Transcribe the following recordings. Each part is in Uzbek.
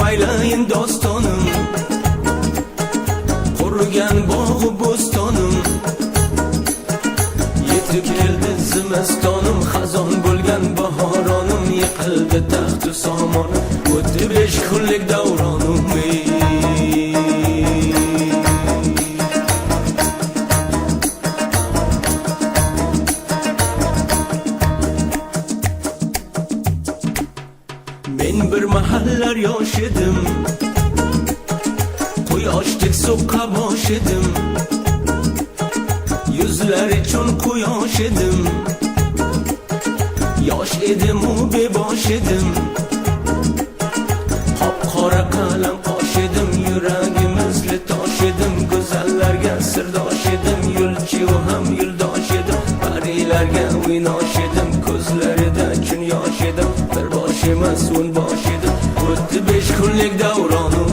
paylayin dostonim, qurigan bog'u bo'stonim. Yetib keldi zimistonim, xazon bo'lgan bahoronim. Yiqildi taxtu somonim, o'tdi 5 kunlik davronim. Men bir mahallar yosh edim, quyoshdek so'qqa bosh edim. Yuzlar uchun quyosh edim, yosh edim u bebosh edim. Qop-qora qalam qosh edim, yuragimizli tosh edim. Go'zallarga sirdosh edim, yo'lchi u ham yo'ldosh edim. Parilarga o'ynosh edim, ko'zlarida kun yosh edim. Bir bosh emas o'n bosh edim, o'tdi 5 kunlik davronim.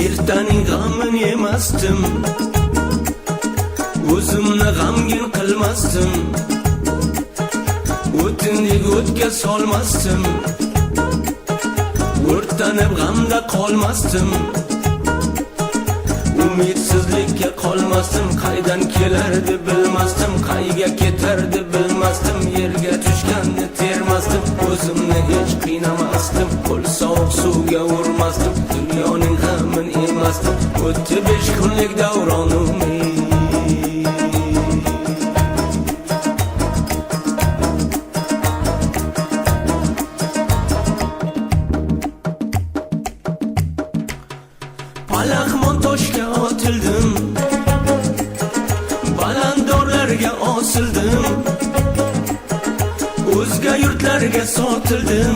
Ertaning g'amini yemasdim, o'zimni g'amgin qilmasdim. O'tindek o'tga solmasdim, o'rtanib g'amda qolmasdim. Umidsizlikka qolmasdim, qaydan kelardi bilmasdim, qayga ketardi bilmasdim. Yerga tushganni termasdim, o'zimni hech qiynamasdim. Qo'l sovuq suvga urmasdim, dunyoning g'amini yemasdim. O'tdi 5 kunlik davronim. Palaxmon toshga otildim, balandorlarga osildim. O'zga yurtlarga sotildim,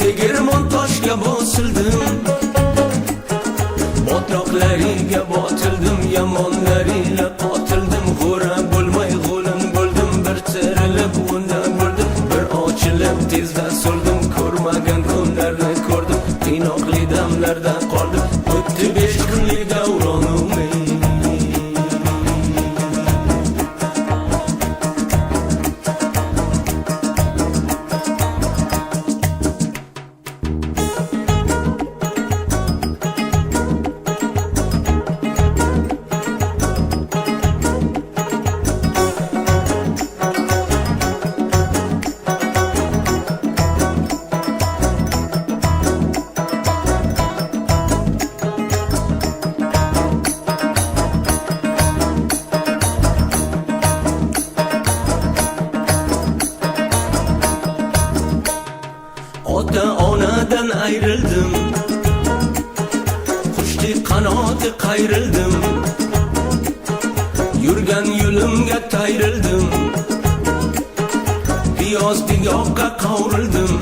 tegirmon toshga bosildim. Botloqlariga botildim, yomonlariga qotildim. G'o'ra bo'lmay g'o'lim bo'ldim, bir tirilib undan bo'ldim. Bir ochilib tezda so'ldim, ko'rmagan kunlarni ko'rdim. Qiynoqli damlarda qoldim, o'tdi 5 kunlik davronim. Ota-onadan ayrildim, qushdek qanoti qayrildim. Yurgan yo'limga tayrildim, piyozdek yoqqa qovrildim.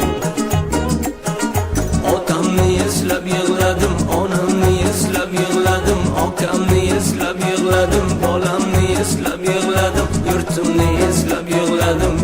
Otamni eslab yig'ladim, onamni eslab yig'ladim. Okamni eslab yig'ladim, bolamni eslab yig'ladim. Yurtimni eslab yig'ladim.